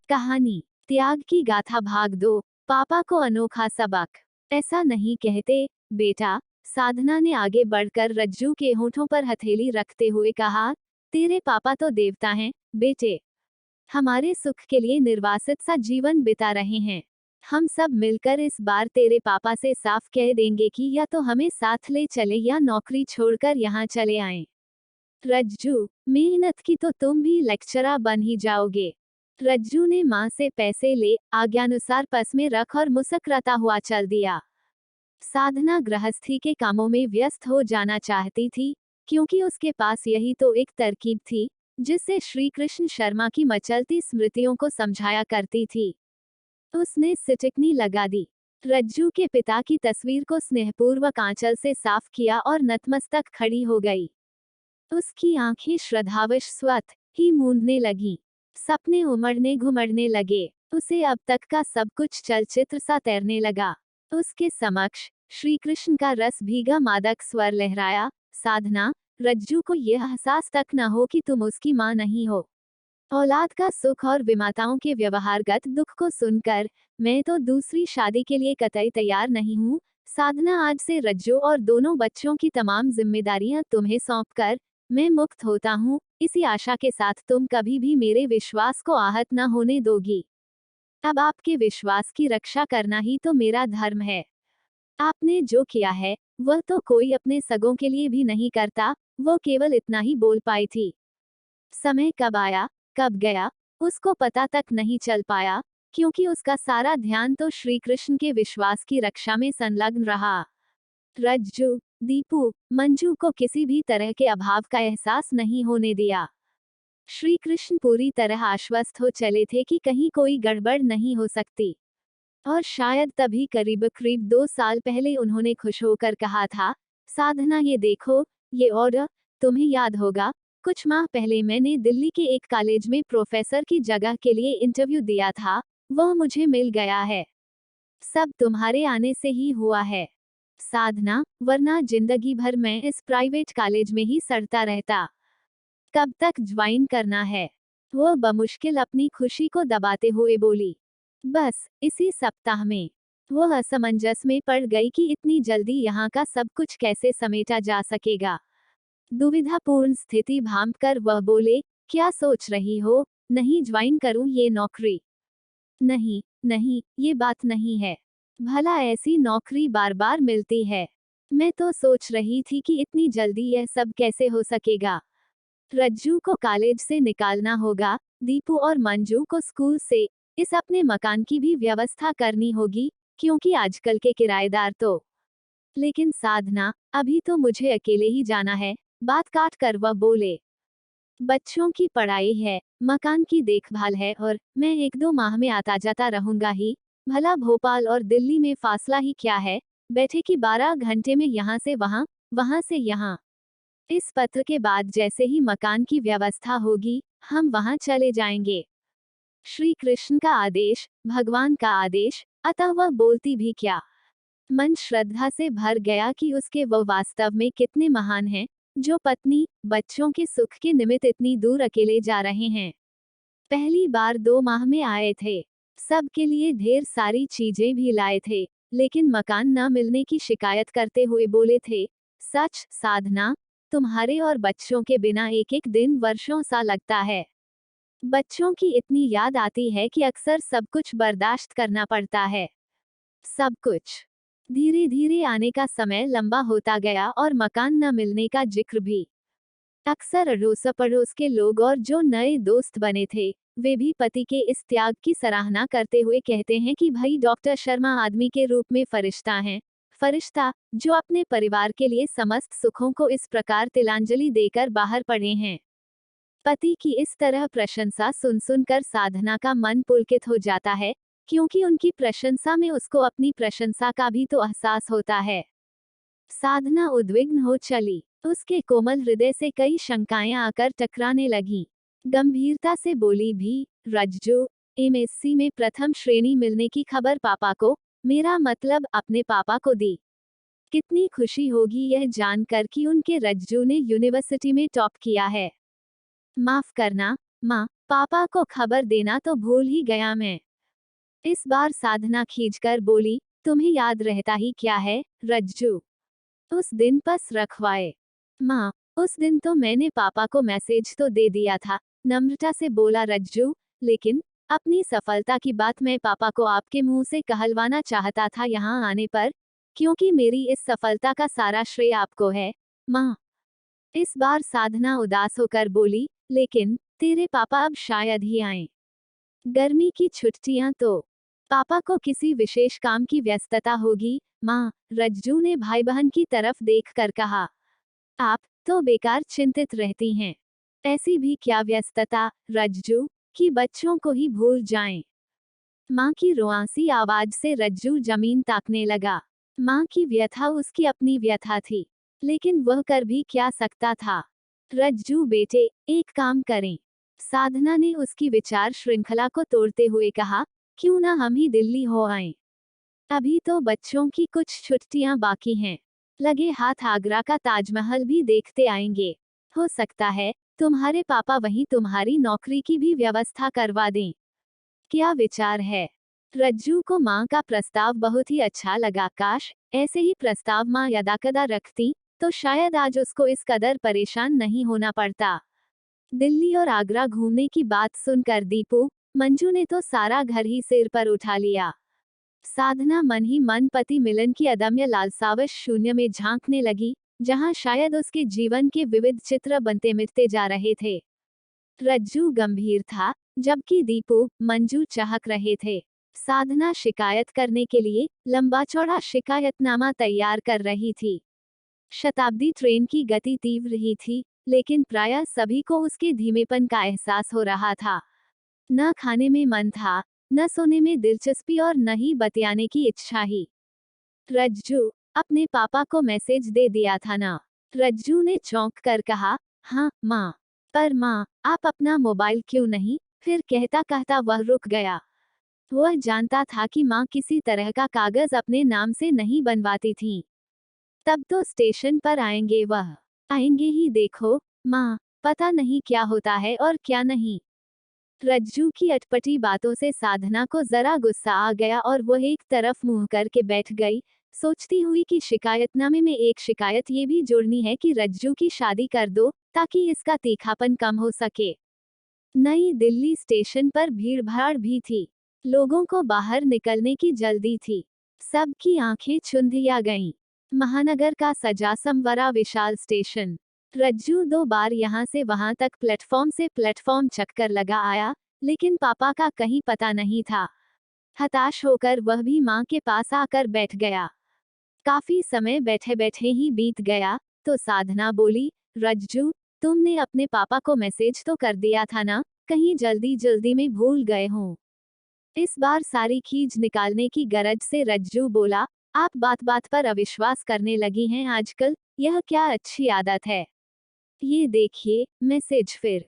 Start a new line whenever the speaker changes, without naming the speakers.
कहानी त्याग की गाथा भाग 2। पापा को अनोखा सबक। ऐसा नहीं कहते बेटा, साधना ने आगे बढ़कर रज्जू के होठों पर हथेली रखते हुए कहा। तेरे पापा तो देवता हैं बेटे, हमारे सुख के लिए निर्वासित सा जीवन बिता रहे हैं। हम सब मिलकर इस बार तेरे पापा से साफ कह देंगे कि या तो हमें साथ ले चले या नौकरी छोड़कर यहाँ चले आएं। रज्जू, मेहनत की तो तुम भी लेक्चरर बन ही जाओगे। रज्जू ने माँ से पैसे ले आज्ञानुसार पर्स में रख और मुस्कुराता हुआ चल दिया। साधना गृहस्थी के कामों में व्यस्त हो जाना चाहती थी, क्योंकि उसके पास यही तो एक तरकीब थी जिससे श्री कृष्ण शर्मा की मचलती स्मृतियों को समझाया करती थी। उसने सिटकनी लगा दी, रज्जू के पिता की तस्वीर को स्नेहपूर्वक आंचल से साफ किया और नतमस्तक खड़ी हो गई। उसकी आंखें श्रद्धावश स्वत ही मूंदने लगीं। सपने उमड़ने घुमड़ने लगे। उसे अब तक का सब कुछ चलचित्र सा तैरने लगा। उसके समक्ष श्री कृष्ण का रस भीगा मादक स्वर लहराया। साधना, रज्जू को यह एहसास तक न हो कि तुम उसकी माँ नहीं हो। औलाद का सुख और विमाताओं के व्यवहारगत दुख को सुनकर मैं तो दूसरी शादी के लिए कतई तैयार नहीं हूँ। साधना, आज से रज्जू और दोनों बच्चों की तमाम जिम्मेदारियां तुम्हें सौंपकर मैं मुक्त होता हूँ, इसी आशा के साथ तुम कभी भी मेरे विश्वास को आहत न होने दोगी। अब आपके विश्वास की रक्षा करना ही तो मेरा धर्म है। आपने जो किया है वह तो कोई अपने सगों के लिए भी नहीं करता। वो केवल इतना ही बोल पाई थी। समय कब आया कब गया उसको पता तक नहीं चल पाया, क्योंकि उसका सारा ध्यान तो श्री कृष्ण के विश्वास की रक्षा में संलग्न रहा। रज्जू, दीपू, मंजू को किसी भी तरह के अभाव का एहसास नहीं होने दिया। श्री कृष्ण पूरी तरह आश्वस्त हो चले थे कि कहीं कोई गड़बड़ नहीं हो सकती। और शायद तभी करीब 2 साल पहले उन्होंने खुश होकर कहा था, साधना ये देखो, ये ऑर्डर। तुम्हें याद होगा, कुछ माह पहले मैंने दिल्ली के एक कॉलेज में प्रोफेसर की जगह के लिए इंटरव्यू दिया था, वह मुझे मिल गया है। सब तुम्हारे आने से ही हुआ है साधना, वरना जिंदगी भर मैं इस प्राइवेट कॉलेज में ही सड़ता रहता। कब तक ज्वाइन करना है? वह बमुश्किल अपनी खुशी को दबाते हुए बोली। बस इसी सप्ताह में। वह असमंजस में पड़ गई कि इतनी जल्दी यहाँ का सब कुछ कैसे समेटा जा सकेगा। दुविधापूर्ण स्थिति भांपकर वह बोले, क्या सोच रही हो? नहीं ज्वाइन करूं ये नौकरी? नहीं नहीं, ये बात नहीं है। भला ऐसी नौकरी बार बार मिलती है? मैं तो सोच रही थी कि इतनी जल्दी यह सब कैसे हो सकेगा। रज्जू को कॉलेज से निकालना होगा, दीपू और मंजू को स्कूल से, इस अपने मकान की भी व्यवस्था करनी होगी, क्योंकि आजकल के किराएदार तो। लेकिन साधना, अभी तो मुझे अकेले ही जाना है, बात काट कर वह बोले। बच्चों की पढ़ाई है, मकान की देखभाल है और मैं 1-2 माह में आता जाता रहूंगा ही। भला भोपाल और दिल्ली में फासला ही क्या है, बैठे कि 12 घंटे में यहाँ से वहाँ, वहाँ से यहाँ। इस पत्र के बाद जैसे ही मकान की व्यवस्था होगी, हम वहाँ चले जाएंगे। श्री कृष्ण का आदेश, भगवान का आदेश, अतः वह बोलती भी क्या। मन श्रद्धा से भर गया कि उसके वह वास्तव में कितने महान हैं, जो पत्नी, बच्चों के सुख के निमित्त इतनी दूर अकेले जा रहे हैं। पहली बार 2 माह में आए थे, सबके लिए ढेर सारी चीजें भी लाए थे, लेकिन मकान न मिलने की शिकायत करते हुए बोले थे, सच साधना, तुम्हारे और बच्चों के बिना एक एक दिन वर्षों सा लगता है। बच्चों की इतनी याद आती है कि अक्सर सब कुछ बर्दाश्त करना पड़ता है। सब कुछ धीरे धीरे आने का समय लंबा होता गया और मकान न मिलने का जिक्र भी। अक्सर अड़ोस पड़ोस के लोग और जो नए दोस्त बने थे, वे भी पति के इस त्याग की सराहना करते हुए कहते हैं कि भाई डॉक्टर शर्मा आदमी के रूप में फरिश्ता हैं। फरिश्ता, जो अपने परिवार के लिए समस्त सुखों को इस प्रकार तिलांजलि देकर बाहर पड़े हैं। पति की इस तरह प्रशंसा सुन सुनकर साधना का मन पुलकित हो जाता है, क्योंकि उनकी प्रशंसा में उसको अपनी प्रशंसा का भी तो एहसास होता है। साधना उद्विग्न हो चली। उसके कोमल हृदय से कई शंकाएं आकर टकराने लगीं। गंभीरता से बोली भी, रज्जू, एमएससी में प्रथम श्रेणी मिलने की खबर पापा को, मेरा मतलब अपने पापा को दी। कितनी खुशी होगी यह जानकर कि उनके रज्जू ने यूनिवर्सिटी में टॉप किया है। माफ करना, माँ, पापा को खबर देना तो भूल ही गया मैं। इस बार साधना खींचकर बोली, तुम्हें याद रहता ही क्या है, रज्जू। उस दिन बस रखवाए। माँ, उस दिन तो मैंने पापा को मैसेज तो दे दिया था, नम्रता से बोला रज्जू, लेकिन अपनी सफलता की बात मैं पापा को आपके मुंह से कहलवाना चाहता था यहाँ आने पर, क्योंकि मेरी इस सफलता का सारा श्रेय आपको है, माँ। इस बार साधना उदास होकर बोली, लेकिन तेरे पापा अब शायद ही आए। गर्मी की छुट्टियां तो पापा को किसी विशेष काम की व्यस्तता होगी, माँ, रज्जू ने भाई बहन की तरफ देखकर कहा। आप तो बेकार चिंतित रहती हैं। ऐसी भी क्या व्यस्तता, रज्जू, कि बच्चों को ही भूल जाएं। माँ की रुआंसी आवाज से रज्जू जमीन ताकने लगा। माँ की व्यथा उसकी अपनी व्यथा थी, लेकिन वह कर भी क्या सकता था। रज्जू बेटे, एक काम करें, साधना ने उसकी विचार श्रृंखला को तोड़ते हुए कहा, क्यों ना हम ही दिल्ली हो आएं। अभी तो बच्चों की कुछ छुट्टियां बाकी हैं, लगे हाथ आगरा का ताजमहल भी देखते आएंगे। हो सकता है तुम्हारे पापा वहीं तुम्हारी नौकरी की भी व्यवस्था करवा दें। क्या विचार है। रज्जू को माँ का प्रस्ताव बहुत ही अच्छा लगा। काश ऐसे ही प्रस्ताव माँ यदाकदा रखती, तो शायद आज उसको इस कदर परेशान नहीं होना पड़ता। दिल्ली और आगरा घूमने की बात सुनकर दीपू, मंजू ने तो सारा घर ही सिर पर उठा लिया। साधना मन ही मन पति मिलन की अदम्य लालसावश शून्य में झांकने लगी, जहां शायद उसके जीवन के विविध चित्र बनते मिटते जा रहे थे। रज्जू गंभीर था, जबकि दीपू, मंजू चहक रहे थे। साधना शिकायत करने के लिए लंबा चौड़ा शिकायतनामा तैयार कर रही थी। शताब्दी ट्रेन की गति तीव्र ही थी, लेकिन प्रायः सभी को उसके धीमेपन का एहसास हो रहा था। न खाने में मन था, न सोने में दिलचस्पी और न ही बतियाने की इच्छा ही। रज्जू, अपने पापा को मैसेज दे दिया था ना? रज्जू ने चौंक कर कहा, हाँ माँ। पर माँ, आप अपना मोबाइल क्यों नहीं? फिर कहता कहता वह रुक गया। वह जानता था कि माँ किसी तरह का कागज अपने नाम से नहीं बनवाती थीं। तब तो स्टेशन पर आएंगे वह। आएंगे ही देखो, माँ, पता नहीं क्या होता है और क्या नहीं। रज्जू की अटपटी बातों से साधना को जरा गुस्सा आ गया और वह एक तरफ मुंह करके बैठ गई, सोचती हुई कि शिकायतनामे में एक शिकायत ये भी जोड़नी है कि रज्जू की शादी कर दो, ताकि इसका तीखापन कम हो सके। नई दिल्ली स्टेशन पर भीड़भाड़ भी थी। लोगों को बाहर निकलने की जल्दी थी। सबकी आंखें चुंधिया गईं। महानगर का सजा संवरा विशाल स्टेशन। रज्जू 2 बार यहाँ से वहां तक प्लेटफॉर्म से प्लेटफॉर्म चक्कर लगा आया, लेकिन पापा का कहीं पता नहीं था। हताश होकर वह भी माँ के पास आकर बैठ गया। काफी समय बैठे बैठे ही बीत गया, तो साधना बोली, रज्जू, तुमने अपने पापा को मैसेज तो कर दिया था ना, कहीं जल्दी जल्दी में भूल गए हों। इस बार सारी खींच निकालने की गरज से रज्जू बोला, आप बात बात पर अविश्वास करने लगी हैं आजकल, यह क्या अच्छी आदत है। ये देखिए मैसेज फिर।